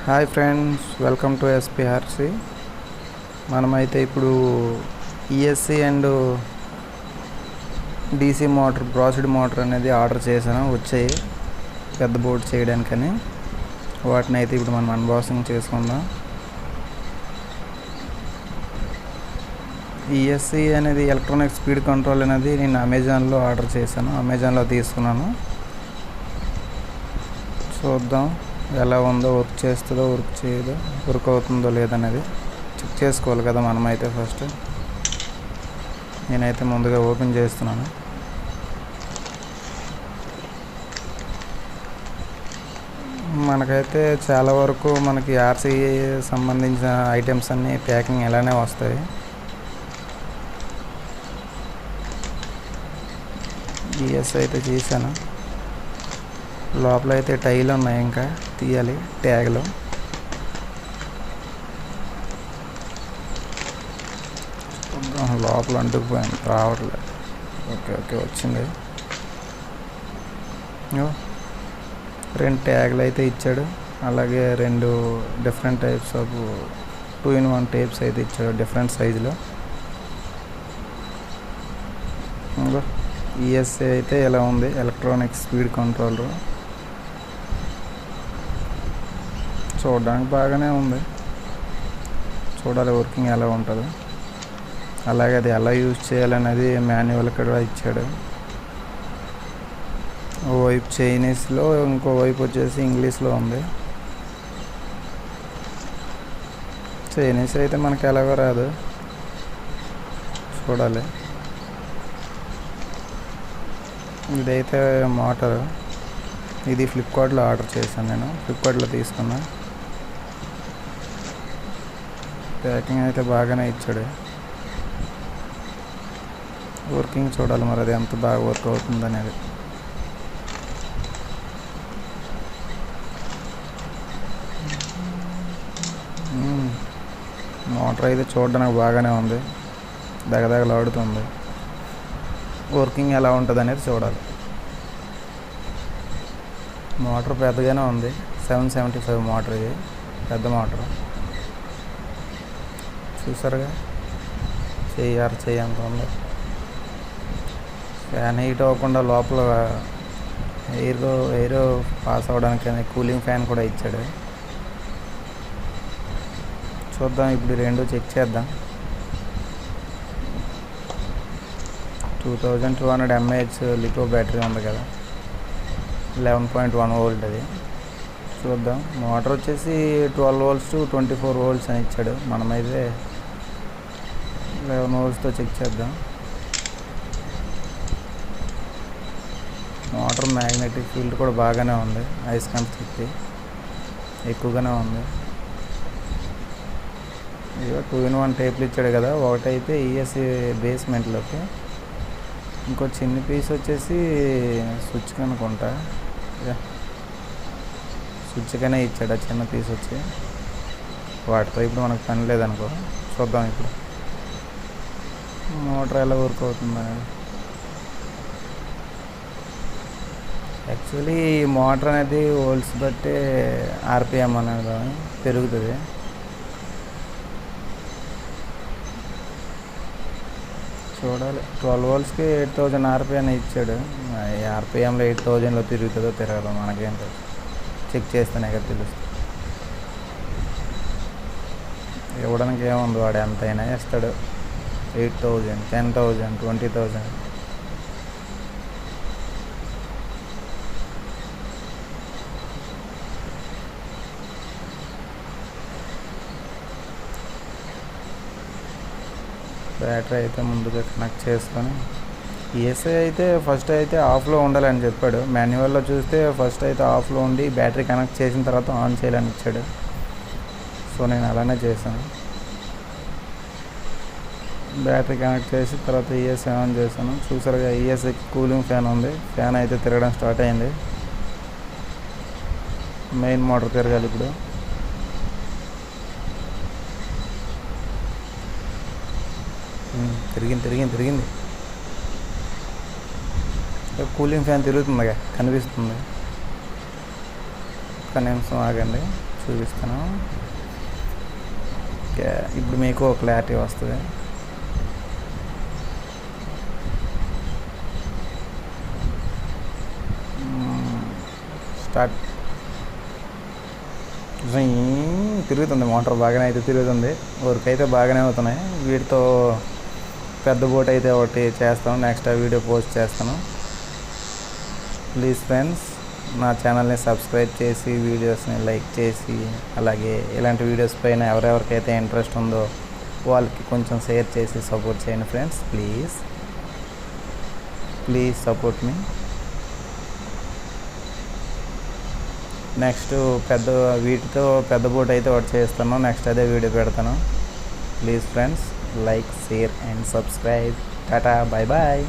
Hi friends, welcome to SPRC. మనమైతే ఇప్పుడు ESC and DC motor, brushed motor అనేది order చేశాను. వచ్చాయి పెద్ద బోర్డు చేయడానికని. వాటిని అయితే ఇప్పుడు మనం అన్బాక్సింగ్ చేసుకుందాం. ఈఎస్సి అనేది ఎలక్ట్రానిక్ స్పీడ్ కంట్రోల్ అనేది నేను అమెజాన్లో ఆర్డర్ చేశాను. అమెజాన్లో తీసుకున్నాను. చూద్దాం ఎలా ఉందో, వర్క్ చేస్తుందో వర్క్ చేయదో, వర్క్ అవుతుందో లేదనేది చెక్ చేసుకోవాలి కదా మనమైతే. ఫస్ట్ నేనైతే ముందుగా ఓపెన్ చేస్తున్నాను. మనకైతే చాలా వరకు మనకి ఆర్సీ సంబంధించిన ఐటమ్స్ అన్నీ ప్యాకింగ్ ఇలానే వస్తాయి. ఈఎస్ అయితే చేశాను. లోపల అయితే టైలు ఉన్నాయి, ఇంకా తీయాలి ట్యాగ్లో. లోపల అంటుకుపోయింది, రావట్లేదు. ఓకే వచ్చింది. 2 ట్యాగ్లు అయితే ఇచ్చాడు. అలాగే 2 different types of 2-in-1 tapes అయితే ఇచ్చాడు, డిఫరెంట్ సైజులో. ఈఎస్ఏ అయితే ఇలా ఉంది, ఎలక్ట్రానిక్ స్పీడ్ కంట్రోలర్. చూడడానికి బాగానే ఉంది. చూడాలి వర్కింగ్ ఎలా ఉంటుందో. అలాగే అది ఎలా యూజ్ చేయాలనేది మాన్యువల్ కూడా ఇచ్చాడు. ఓవైపు చైనీస్లో, ఇంకో వైపు వచ్చేసి ఇంగ్లీష్లో ఉంది. చైనీస్ అయితే మనకి ఎలాగో రాదు, చూడాలి. ఇదైతే మోటారు. ఇది ఫ్లిప్కార్ట్లో ఆర్డర్ చేశాను, నేను ఫ్లిప్కార్ట్లో తీసుకున్నా. ప్యాకింగ్ అయితే బాగానే ఇచ్చాడు. వర్కింగ్ చూడాలి మరి, అది ఎంత బాగా వర్క్ అవుతుంది అనేది. మోటార్ అయితే చూడడానికి బాగానే ఉంది, దగదగలాడుతుంది. వర్కింగ్ ఎలా ఉంటుంది అనేది చూడాలి. మోటార్ పెద్దగానే ఉంది, 775 మోటార్. ఇది పెద్ద మోటార్. చూసారుగా, చెయ్యి అంత ఉంది. ఫ్యాన్ హీట్ అవ్వకుండా లోపల ఎయిర్ పాస్ అవ్వడానికి కూలింగ్ ఫ్యాన్ కూడా ఇచ్చాడు. చూద్దాం ఇప్పుడు 2 చెక్ చేద్దాం. 2200 mAh లిథో బ్యాటరీ ఉంది కదా, 11.1 వోల్ట్ అది. చూద్దాం. మోటార్ వచ్చేసి 12 volts to 24 volts అని ఇచ్చాడు. మనమైతే 11 voltsతో చెక్ చేద్దాం. మోటార్ మ్యాగ్నెటిక్ ఫీల్డ్ కూడా బాగానే ఉంది, అయస్కాంత ఎక్కువగానే ఉంది. ఇక 2-in-1 టేపులు ఇచ్చాడు కదా. ఒకటైతే ఈఎస్సి బేస్మెంట్లోకి, ఇంకో చిన్న పీస్ వచ్చేసి స్విచ్ కనుకుంటా, స్విచ్గానే ఇచ్చాడు ఆ చిన్న పీస్ వచ్చి. వాటితో ఇప్పుడు మనకు పని లేదనుకో. చూద్దాం ఇప్పుడు మోటార్ ఎలా వర్క్ అవుతుందా. యాక్చువల్లీ మోటార్ అనేది వోల్ట్స్ బట్టి ఆర్పిఎం అనేది పెరుగుతుంది. చూడాలి. 12 voltsకి 8000 ఆర్పిఎం ఇచ్చాడు. ఆర్పిఎంలో 8000లో తిరుగుతుందో తిరగదో మనకేం తెలుసు, చెక్ చేస్తేనే కదా తెలుస్తుంది. ఇవ్వడానికి ఏముంది, వాడు ఎంతైనా ఇస్తాడు. 8000, 10,000, 20,000. బ్యాటరీ అయితే ముందుగా కనెక్ట్ చేసుకొని, ఈఎస్ఐ అయితే ఫస్ట్ అయితే ఆఫ్లో ఉండాలని చెప్పాడు. మాన్యువల్లో చూస్తే ఫస్ట్ అయితే ఆఫ్లో ఉండి బ్యాటరీ కనెక్ట్ చేసిన తర్వాత ఆన్ చేయాలని ఇచ్చాడు. సో నేను అలానే చేశాను. బ్యాటరీ కనెక్ట్ చేసి తర్వాత ఈఎస్ఐ ఆన్ చేశాను. చూసారుగా, ఈఎస్ఐకి కూలింగ్ ఫ్యాన్ ఉంది. ఫ్యాన్ అయితే తిరగడం స్టార్ట్ అయింది. మెయిన్ మోటార్ తిరగాలి ఇప్పుడు. తిరిగింది. కూలింగ్ ఫ్యాన్ తిరుగుతుందిగా, కనిపిస్తుంది. ఒక్క నిమిషం ఆగండి. చూపిస్తాను. ఓకే, ఇప్పుడు మీకు క్లారిటీ వస్తుంది. స్టార్ట్. తిరుగుతుంది మోటార్, బాగానే అయితే తిరుగుతుంది. వర్క్ అయితే బాగానే అవుతున్నాయి. వీటితో పెద్ద బోట్ అయితే ఒకటి చేస్తాను, నెక్స్ట్ ఆ వీడియో పోస్ట్ చేస్తాను. ప్లీజ్ ఫ్రెండ్స్, నా ఛానల్ని సబ్స్క్రైబ్ చేసి వీడియోస్ని లైక్ చేసి, అలాగే ఇలాంటి వీడియోస్ పైన ఎవరెవరికైతే ఇంట్రెస్ట్ ఉందో వాళ్ళకి కొంచెం షేర్ చేసి సపోర్ట్ చేయండి friends. Please support me. Next వీటితో పెద్ద బోట్ అయితే ఒకటి చేస్తాను, నెక్స్ట్ అదే వీడియో పెడతాను. Please friends, like, share and subscribe. Tata, bye bye.